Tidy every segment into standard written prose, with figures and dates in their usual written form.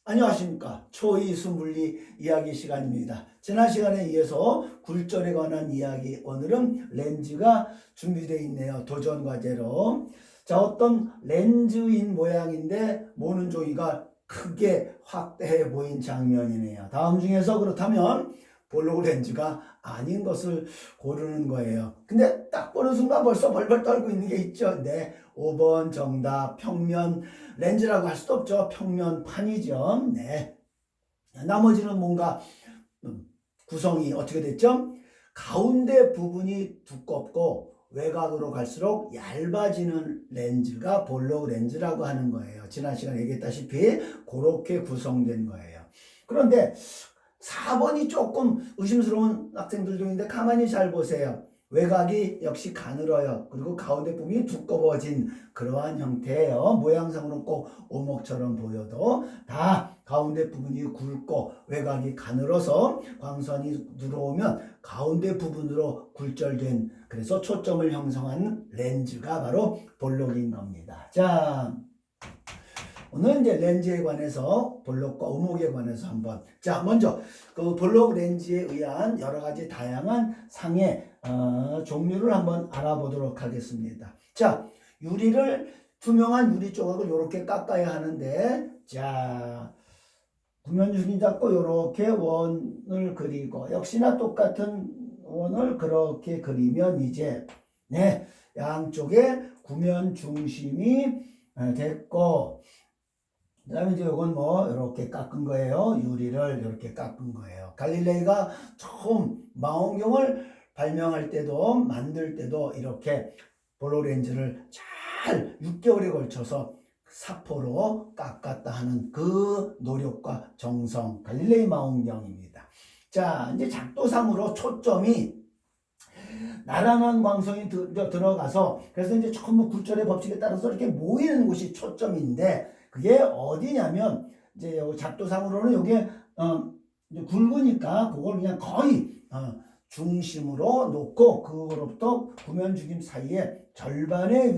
안녕하십니까. 초이수 물리 이야기 시간입니다. 지난 시간에 이어서 굴절에 관한 이야기, 오늘은 렌즈가 준비되어 있네요. 도전 과제로. 자, 어떤 렌즈인 모양인데 모는 종이가 크게 확대해 보인 장면이네요. 다음 중에서 그렇다면 볼록 렌즈가 아닌 것을 고르는 거예요. 근데 딱 보는 순간 벌써 벌벌 떨고 있는 게 있죠. 네, 5번 정답. 평면 렌즈라고 할 수도 없죠. 평면판이죠. 네. 나머지는 뭔가 구성이 어떻게 됐죠? 가운데 부분이 두껍고 외곽으로 갈수록 얇아지는 렌즈가 볼록 렌즈라고 하는 거예요. 지난 시간에 얘기했다시피 그렇게 구성된 거예요. 그런데 4번이 조금 의심스러운 학생들도 있는데 가만히 잘 보세요. 외곽이 역시 가늘어요. 그리고 가운데 부분이 두꺼워진 그러한 형태예요. 모양상으로 꼭 오목처럼 보여도 다 가운데 부분이 굵고 외곽이 가늘어서 광선이 들어오면 가운데 부분으로 굴절된, 그래서 초점을 형성하는 렌즈가 바로 볼록인 겁니다. 자, 오늘 이제 렌즈에 관해서, 볼록과 오목에 관해서 한번, 자, 먼저 그 볼록 렌즈에 의한 여러 가지 다양한 상의 종류를 한번 알아보도록 하겠습니다. 자, 투명한 유리 조각을 이렇게 깎아야 하는데, 자, 구면줄기 잡고 이렇게 원을 그리고, 역시나 똑같은 원을 그렇게 그리면 이제 네, 양쪽에 구면 중심이 됐고, 그 다음에 이제 이건 뭐 이렇게 깎은 거예요. 유리를 이렇게 깎은 거예요. 갈릴레이가 처음 망원경을 발명할 때도 만들 때도 이렇게 볼록 렌즈를 잘 6개월에 걸쳐서 사포로 깎았다 하는 그 노력과 정성, 갈릴레이 망원경입니다. 자, 이제 작도상으로 초점이 나란한 광선이 들어가서, 그래서 이제 전부 굴절의 법칙에 따라서 이렇게 모이는 곳이 초점인데, 그게 어디냐면 이제 작도상으로는 이게 굵으니까 그걸 그냥 거의 중심으로 놓고, 그거로부터 구면죽임 사이에 절반의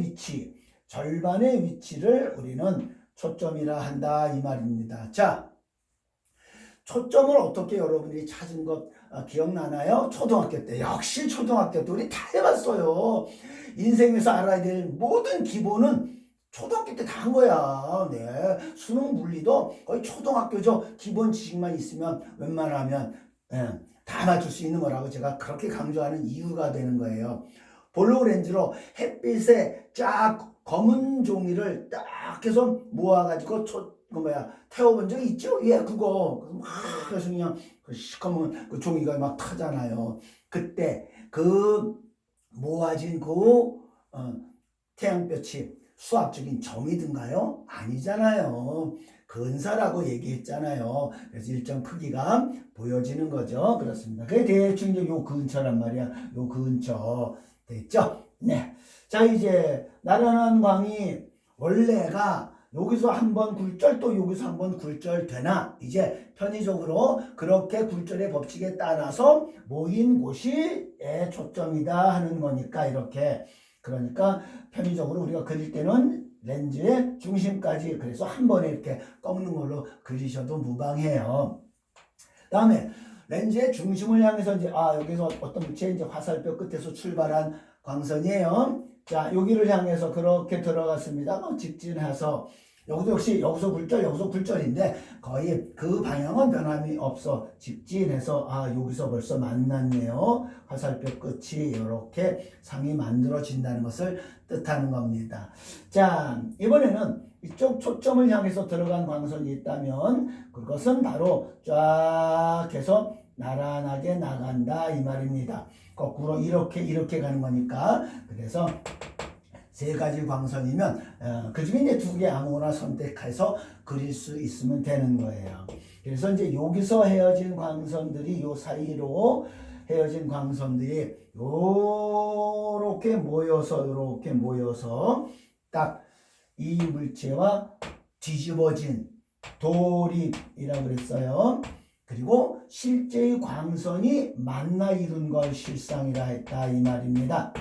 위치를 우리는 초점이라 한다 이 말입니다. 자, 초점을 어떻게 여러분들이 찾은 것 기억나나요? 초등학교 때. 역시 초등학교 때 우리 다 해봤어요. 인생에서 알아야 될 모든 기본은 초등학교 때 다 한 거야. 네. 수능 물리도 거의 초등학교죠. 기본 지식만 있으면 웬만하면 다 맞출 수 있는 거라고 제가 그렇게 강조하는 이유가 되는 거예요. 볼록 렌즈로 햇빛에 쫙 검은 종이를 딱 해서 모아가지고 태워본 적 있죠? 예, 그거. 막 해서 그냥 그 시커먼 그 종이가 막 타잖아요. 그때 그 모아진 태양볕이 수학적인 점이든가요? 아니잖아요. 근사라고 얘기했잖아요. 그래서 일정 크기가 보여지는 거죠. 그렇습니다. 그게 대충 이제 요 근처란 말이야. 요 근처. 됐죠? 네. 자, 이제 나란한 광이 원래가 여기서 한번 굴절, 또 여기서 한번 굴절 되나, 이제 편의적으로 그렇게 굴절의 법칙에 따라서 모인 곳이 초점이다 하는 거니까, 이렇게. 그러니까 편의적으로 우리가 그릴 때는 렌즈의 중심까지, 그래서 한 번에 이렇게 꺾는 걸로 그리셔도 무방해요. 다음에 렌즈의 중심을 향해서 이제 여기서 어떤 물체의 이제 화살표 끝에서 출발한 광선이에요. 자, 여기를 향해서 그렇게 들어갔습니다. 직진해서 여기도 역시 여기서 굴절인데 거의 그 방향은 변함이 없어. 직진해서 여기서 벌써 만났네요. 화살표 끝이 이렇게 상이 만들어진다는 것을 뜻하는 겁니다. 자, 이번에는 이쪽 초점을 향해서 들어간 광선이 있다면 그것은 바로 쫙 해서 나란하게 나간다 이 말입니다. 거꾸로 이렇게 가는 거니까. 그래서 세 가지 광선이면 그 중에 이제 두 개 아무거나 선택해서 그릴 수 있으면 되는 거예요. 그래서 이제 여기서 헤어진 광선들이, 요 사이로 헤어진 광선들이 요렇게 모여서 딱 이 물체와 뒤집어진 도립이라고 그랬어요. 그리고 실제의 광선이 만나 이룬 걸 실상이라 했다 이 말입니다.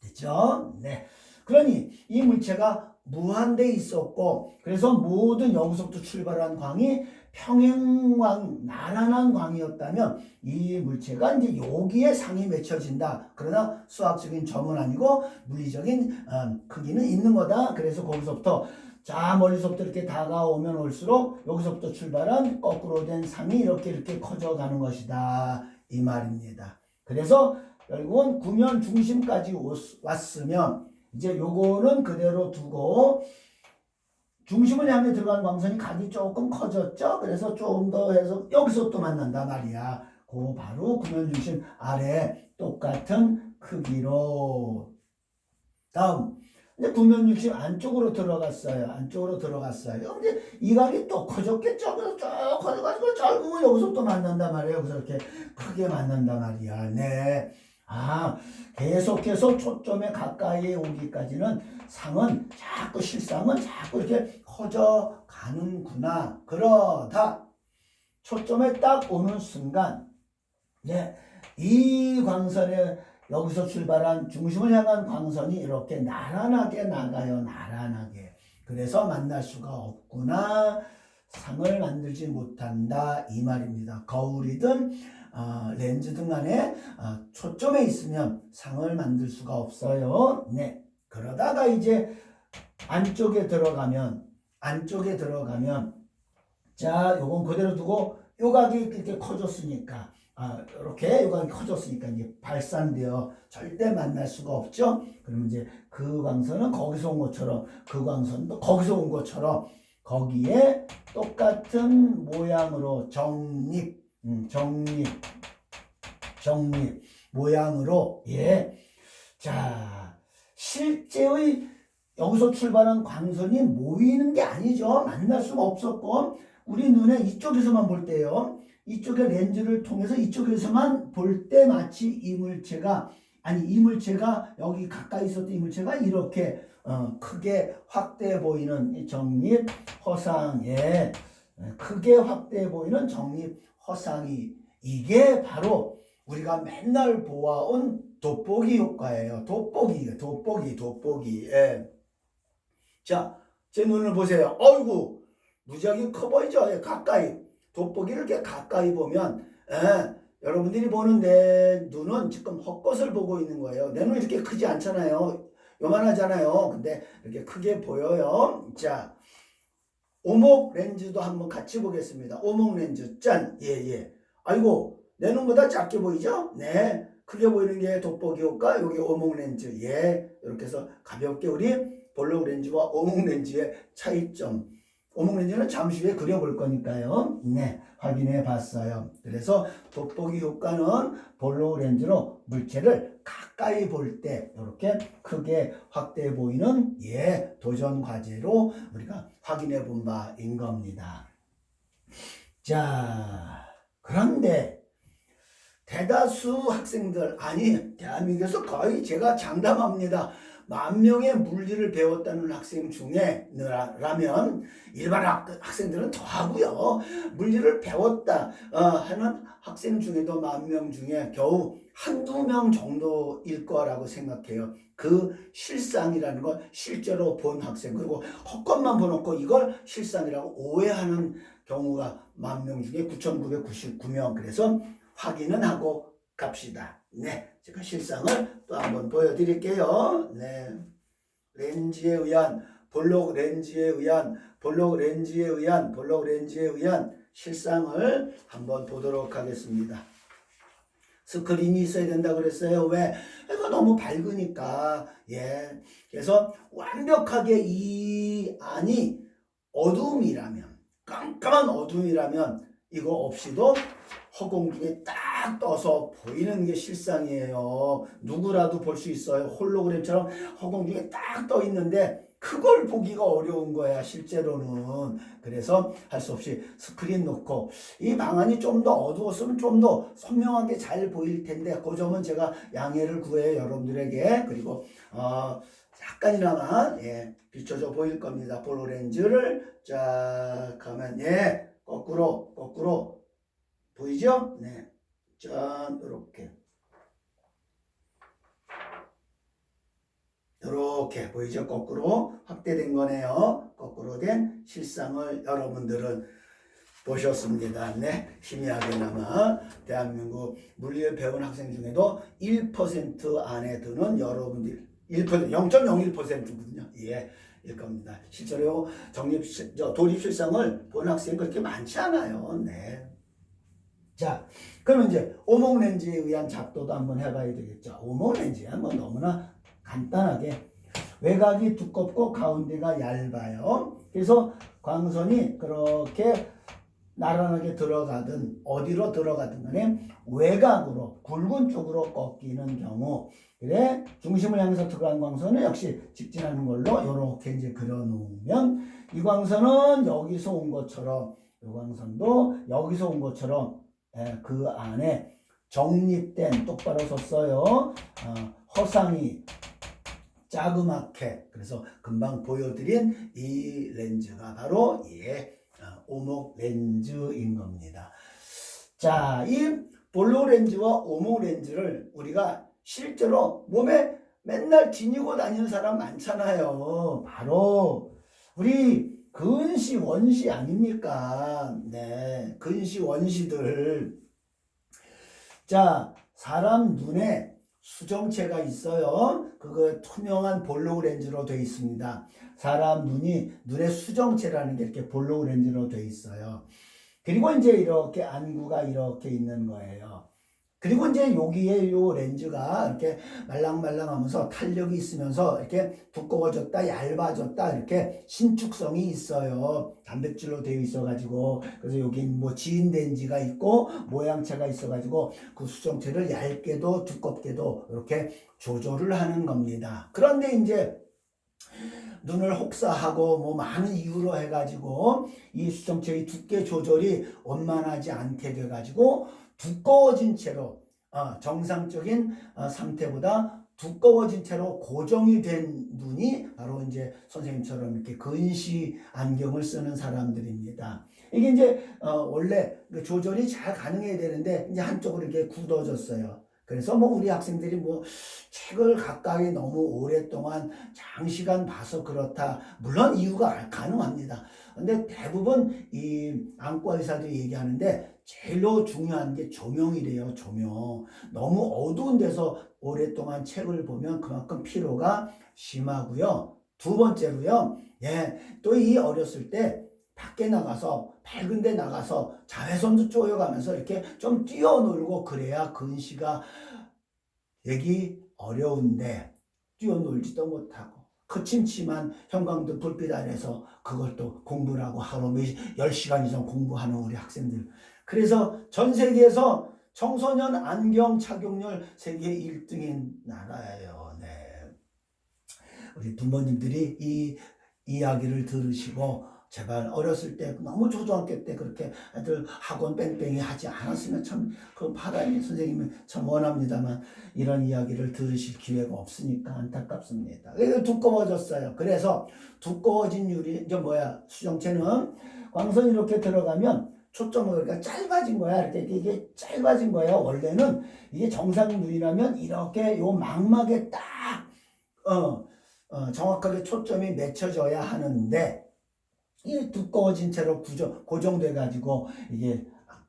됐죠? 네. 그러니 이 물체가 무한대 있었고 그래서 모든 여기서부터 출발한 광이 평행광, 나란한 광이었다면 이 물체가 이제 여기에 상이 맺혀진다. 그러나 수학적인 점은 아니고 물리적인 크기는 있는 거다. 그래서 거기서부터 자 멀리서부터 이렇게 다가오면 올수록 여기서부터 출발한 거꾸로 된 상이 이렇게 커져가는 것이다. 이 말입니다. 그래서 결국은 구면 중심까지 왔으면 이제 요거는 그대로 두고 중심을 향해 들어간 광선이 각이 조금 커졌죠. 그래서 좀 더 해서 여기서 또 만난다 말이야. 그 바로 구면 중심 아래 똑같은 크기로. 다음 이제 구면 중심 안쪽으로 들어갔어요. 안쪽으로 들어갔어요. 이제 이 각이 또 커졌겠죠. 그래서 쭉 커져가지고 결국은 여기서 또 만난단 말이에요. 여기서 이렇게 크게 만난단 말이야. 네. 계속해서 초점에 가까이 오기까지는 상은 자꾸 실상은 자꾸 이렇게 커져 가는구나. 그러다 초점에 딱 오는 순간, 네, 이 광선에 여기서 출발한 중심을 향한 광선이 이렇게 나란하게 나가요. 나란하게. 그래서 만날 수가 없구나. 상을 만들지 못한다. 이 말입니다. 거울이든 렌즈등 간에 초점에 있으면 상을 만들 수가 없어요. 네. 그러다가 이제 안쪽에 들어가면 자, 요건 그대로 두고 요각이 이렇게 커졌으니까 이렇게 요각이 커졌으니까 이제 발산되어 절대 만날 수가 없죠. 그러면 이제 그 광선은 거기서 온 것처럼 그 광선도 거기서 온 것처럼 거기에 똑같은 모양으로 정립 모양으로 자 실제의 여기서 출발한 광선이 모이는 게 아니죠. 만날 수가 없었고 우리 눈에 이쪽에서만 볼 때요. 이쪽에 렌즈를 통해서 이쪽에서만 볼 때 마치 이 물체가 여기 가까이 있었던 이 물체가 이렇게 크게 확대해 보이는 이 정립 허상에 크게 확대해 보이는 정립 허상이 이게 바로 우리가 맨날 보아온 돋보기 효과예요. 돋보기. 예. 자, 제 눈을 보세요. 어이구, 무지하게 커 보이죠? 예, 가까이. 돋보기를 이렇게 가까이 보면, 여러분들이 보는 내 눈은 지금 헛것을 보고 있는 거예요. 내 눈이 이렇게 크지 않잖아요. 요만하잖아요. 근데 이렇게 크게 보여요. 자, 오목 렌즈도 한번 같이 보겠습니다. 오목 렌즈, 짠. 예. 아이고, 내 눈보다 작게 보이죠? 네. 크게 보이는 게 돋보기 효과, 여기 오목 렌즈. 예. 이렇게 해서 가볍게 우리 볼록 렌즈와 오목 렌즈의 차이점. 오목 렌즈는 잠시 후에 그려볼 거니까요. 네. 확인해 봤어요. 그래서 돋보기 효과는 볼록 렌즈로 물체를 가까이 볼 때 이렇게 크게 확대해 보이는 도전 과제로 우리가 확인해 본 바인 겁니다. 자, 그런데 대다수 학생들, 대한민국에서 거의 제가 장담합니다. 10,000명의 물리를 배웠다는 학생 중에 라면 일반 학생들은 더 하고요. 물리를 배웠다 하는 학생 중에도 10,000명 중에 겨우 한두 명 정도일 거라고 생각해요. 그 실상이라는 걸 실제로 본 학생, 그리고 헛것만 보놓고 이걸 실상이라고 오해하는 경우가 10,000명 중에 9,999명. 그래서 확인은 하고 갑시다. 네, 제가 실상을 또 한번 보여드릴게요. 네, 볼록 렌즈에 의한 실상을 한번 보도록 하겠습니다. 스크린이 있어야 된다 그랬어요. 왜? 이거 너무 밝으니까. 그래서 완벽하게 이 안이 깜깜한 어둠이라면 이거 없이도 허공 중에 딱 떠서 보이는 게 실상이에요. 누구라도 볼 수 있어요. 홀로그램처럼 허공 중에 딱 떠 있는데 그걸 보기가 어려운 거야, 실제로는. 그래서 할 수 없이 스크린 놓고 이 방안이 좀 더 어두웠으면 좀 더 선명하게 잘 보일 텐데 그 점은 제가 양해를 구해요, 여러분들에게. 그리고 약간이나마 비춰져 보일 겁니다. 볼록 렌즈를 쫙 하면 거꾸로 보이죠? 네. 짠, 이렇게. 이렇게 보이죠? 거꾸로 확대된 거네요. 거꾸로 된 실상을 여러분들은 보셨습니다. 네, 희미하게나마 대한민국 물리를 배운 학생 중에도 1% 안에 드는 여러분들 1%, 0.01%거든요. 예, 일 겁니다. 실제로 도립 실상을 본 학생이 그렇게 많지 않아요. 네. 자, 그러면 이제 오목렌즈에 의한 작도도 한번 해봐야 되겠죠. 오목렌즈야 뭐 너무나 간단하게 외곽이 두껍고 가운데가 얇아요. 그래서 광선이 그렇게 나란하게 들어가든 어디로 들어가든 간에 외곽으로 굵은 쪽으로 꺾이는 경우, 그래 중심을 향해서 들어간 광선은 역시 직진하는 걸로 이렇게 이제 그려놓으면 이 광선은 여기서 온 것처럼 이 광선도 여기서 온 것처럼 그 안에 정립된, 똑바로 섰어요. 허상이 자그맣게, 그래서 금방 보여드린 이 렌즈가 바로 오목 렌즈인 겁니다. 자, 이 볼록 렌즈와 오목 렌즈를 우리가 실제로 몸에 맨날 지니고 다니는 사람 많잖아요. 바로 우리 근시 원시 아닙니까? 네, 근시 원시들. 자, 사람 눈에 수정체가 있어요. 그거 투명한 볼록 렌즈로 되어 있습니다. 사람 눈에 수정체라는 게 이렇게 볼록 렌즈로 되어 있어요. 그리고 이제 이렇게 안구가 이렇게 있는 거예요. 그리고 이제 여기에 요 렌즈가 이렇게 말랑말랑하면서 탄력이 있으면서 이렇게 두꺼워졌다 얇아졌다 이렇게 신축성이 있어요. 단백질로 되어 있어가지고, 그래서 여기 뭐 지인 렌즈가 있고 모양체가 있어가지고 그 수정체를 얇게도 두껍게도 이렇게 조절을 하는 겁니다. 그런데 이제 눈을 혹사하고 뭐 많은 이유로 해가지고 이 수정체의 두께 조절이 원만하지 않게 돼가지고 두꺼워진 채로 정상적인 상태보다 두꺼워진 채로 고정이 된 눈이 바로 이제 선생님처럼 이렇게 근시 안경을 쓰는 사람들입니다. 이게 이제 원래 조절이 잘 가능해야 되는데 이제 한쪽으로 이렇게 굳어졌어요. 그래서 뭐 우리 학생들이 뭐 책을 가까이 너무 오랫동안 장시간 봐서 그렇다. 물론 이유가 가능합니다. 근데 대부분 이 안과 의사들이 얘기하는데 제일로 중요한 게 조명이래요. 조명. 너무 어두운 데서 오랫동안 책을 보면 그만큼 피로가 심하고요. 두 번째로요. 또 이 어렸을 때 밖에 나가서 밝은 데 나가서 자외선도 쪼여가면서 이렇게 좀 뛰어놀고 그래야 근시가 되기 어려운데 뛰어놀지도 못하고 거침침한 형광등 불빛 아래서 그걸 또 공부를 하고 하루 10시간 이상 공부하는 우리 학생들. 그래서 전 세계에서 청소년 안경 착용률 세계 1등인 나라예요. 네. 우리 부모님들이 이 이야기를 들으시고 제발 어렸을 때 너무 초등학교 때 그렇게 애들 학원 뺑뺑이 하지 않았으면 참 그 바람이 선생님은 참 원합니다만 이런 이야기를 들으실 기회가 없으니까 안타깝습니다. 그래서 두꺼워졌어요. 그래서 두꺼워진 수정체는 광선이 이렇게 들어가면 초점은 그러니까 짧아진 거야. 이렇게 이게 짧아진 거예요. 원래는 이게 정상 눈이라면 이렇게 요 망막에 딱 정확하게 초점이 맺혀져야 하는데 이 두꺼워진 채로 고정돼 가지고 이게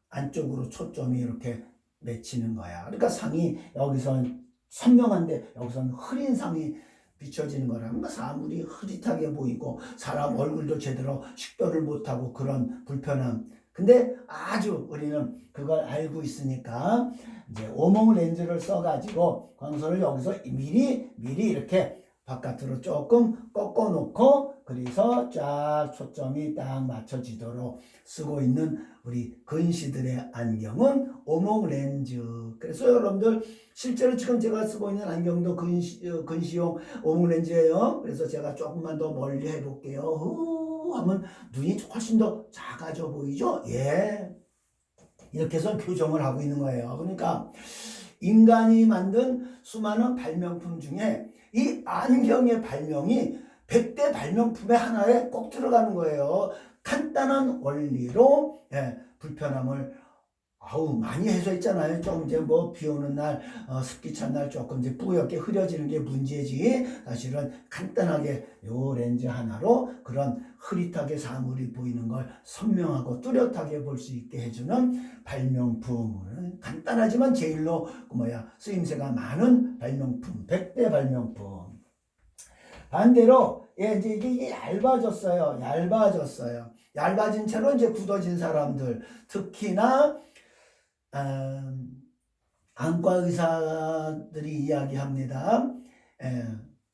안쪽으로 초점이 이렇게 맺히는 거야. 그러니까 상이 여기선 선명한데 여기선 흐린 상이 비춰지는 거라면 사물이 흐릿하게 보이고 사람 얼굴도 제대로 식별을 못하고 그런 불편함. 근데 아주 우리는 그걸 알고 있으니까 이제 오목 렌즈를 써가지고 광선을 여기서 미리 이렇게 바깥으로 조금 꺾어 놓고 그래서 쫙 초점이 딱 맞춰지도록 쓰고 있는 우리 근시들의 안경은 오목 렌즈. 그래서 여러분들 실제로 지금 제가 쓰고 있는 안경도 근시용 오목 렌즈예요. 그래서 제가 조금만 더 멀리 해볼게요. 하면 눈이 훨씬 더 작아져 보이죠? 이렇게 해서 교정을 하고 있는 거예요. 그러니까 인간이 만든 수많은 발명품 중에 이 안경의 발명이 100대 발명품의 하나에 꼭 들어가는 거예요. 간단한 원리로 불편함을 아우 많이 해서 있잖아요. 좀 이제 뭐 비 오는 날, 습기 찬 날 조금 이제 뿌옇게 흐려지는 게 문제지. 사실은 간단하게 요 렌즈 하나로 그런 흐릿하게 사물이 보이는 걸 선명하고 뚜렷하게 볼 수 있게 해주는 발명품. 간단하지만 제일로 쓰임새가 많은 발명품, 100대 발명품. 반대로 이제 이게 얇아졌어요. 얇아진 채로 이제 굳어진 사람들, 특히나 안과 의사들이 이야기합니다.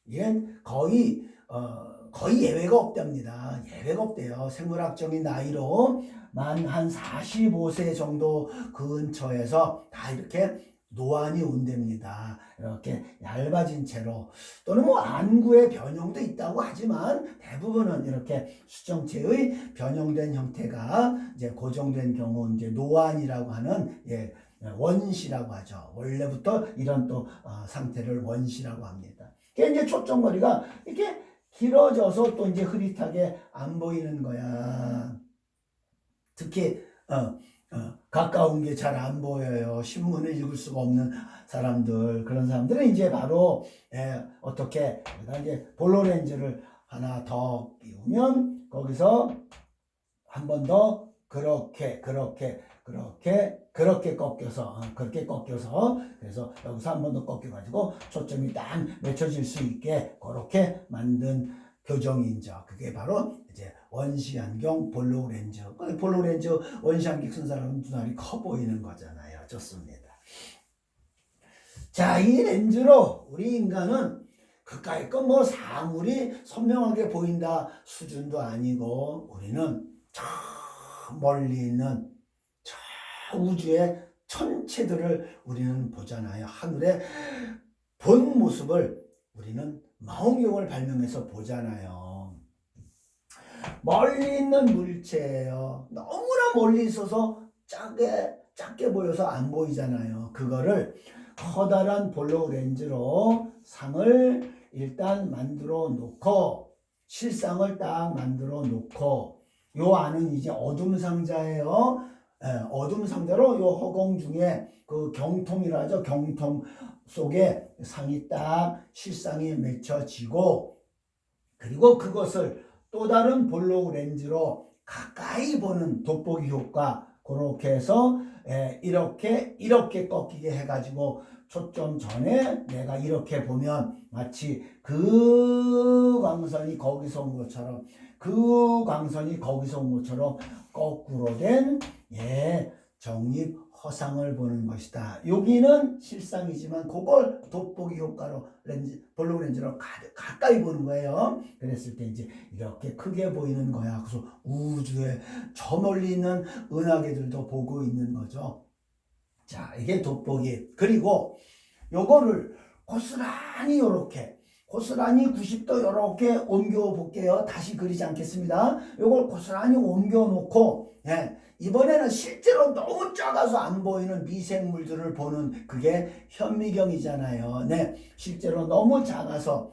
이건 거의 예외가 없답니다. 예외가 없대요. 생물학적인 나이로 만 한 45세 정도 근처에서 다 이렇게 노안이 온답니다. 이렇게 얇아진 채로 또는 뭐 안구의 변형도 있다고 하지만 대부분은 이렇게 수정체의 변형된 형태가 이제 고정된 경우 이제 노안이라고 하는 원시라고 하죠. 원래부터 이런 또 상태를 원시라고 합니다. 그게 이제 초점머리가 이렇게 길어져서 또 이제 흐릿하게 안 보이는 거야. 특히 가까운 게 잘 안 보여요. 신문을 읽을 수가 없는 사람들, 그런 사람들은 이제 바로 어떻게 이제 볼로 렌즈를 하나 더 끼우면 거기서 한 번 더 그렇게 꺾여서 그래서 여기서 한 번 더 꺾여가지고 초점이 딱 맺혀질 수 있게 그렇게 만든 교정인저, 그게 바로 이제 원시 안경 볼록 렌즈. 볼록 렌즈 원시 안경 쓴 사람은 눈알이 커 보이는 거잖아요. 좋습니다. 자, 이 렌즈로 우리 인간은 그까이 거 뭐 사물이 선명하게 보인다 수준도 아니고, 우리는 저 멀리 있는 저 우주의 천체들을 우리는 보잖아요. 하늘의 본 모습을 우리는 망원경을 발명해서 보잖아요. 멀리 있는 물체예요. 너무나 멀리 있어서 작게 보여서 안 보이잖아요. 그거를 커다란 볼록 렌즈로 상을 일단 만들어 놓고, 실상을 딱 만들어 놓고, 요 안은 이제 어둠 상자예요. 어둠 상자로 요 허공 중에 그 경통이라 하죠. 경통 속에 상이 딱 실상이 맺혀지고, 그리고 그것을 또 다른 볼록 렌즈로 가까이 보는 돋보기 효과, 그렇게 해서 이렇게 꺾이게 해가지고 초점 전에 내가 이렇게 보면 마치 그 광선이 거기서 온 것처럼, 거꾸로 된 정립 허상을 보는 것이다. 여기는 실상이지만 그걸 돋보기 효과로 볼록 렌즈로 가까이 보는 거예요. 그랬을 때 이제 이렇게 크게 보이는 거야. 그래서 우주에 저 멀리 있는 은하계들도 보고 있는 거죠. 자, 이게 돋보기. 그리고 요거를 고스란히 90도 이렇게 옮겨 볼게요. 다시 그리지 않겠습니다. 요걸 고스란히 옮겨 놓고, 이번에는 실제로 너무 작아서 안 보이는 미생물들을 보는, 그게 현미경이잖아요. 실제로 너무 작아서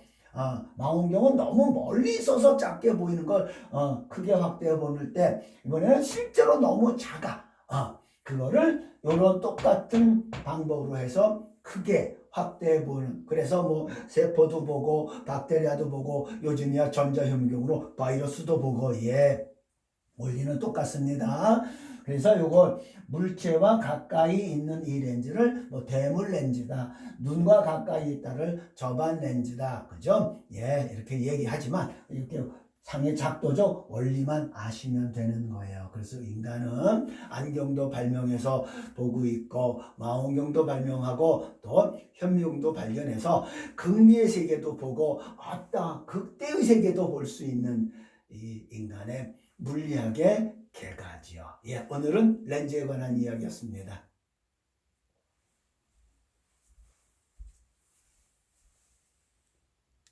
망원경은 너무 멀리 있어서 작게 보이는 걸 크게 확대해 보는 때, 이번에는 실제로 너무 작아. 그거를 요런 똑같은 방법으로 해서 크게 확대해 보는, 그래서 뭐 세포도 보고 박테리아도 보고 요즘이야 전자현미경으로 바이러스도 보고, 원리는 똑같습니다. 그래서 요걸 물체와 가까이 있는 이 렌즈를 뭐 대물 렌즈다, 눈과 가까이 있다를 저반 렌즈다, 그죠? 이렇게 얘기하지만 이렇게 상의 작도적 원리만 아시면 되는 거예요. 그래서 인간은 안경도 발명해서 보고 있고, 망원경도 발명하고, 또 현미경도 발견해서 극미의 세계도 보고, 극대의 세계도 볼 수 있는 이 인간의 물리학의 개가지요. 오늘은 렌즈에 관한 이야기였습니다.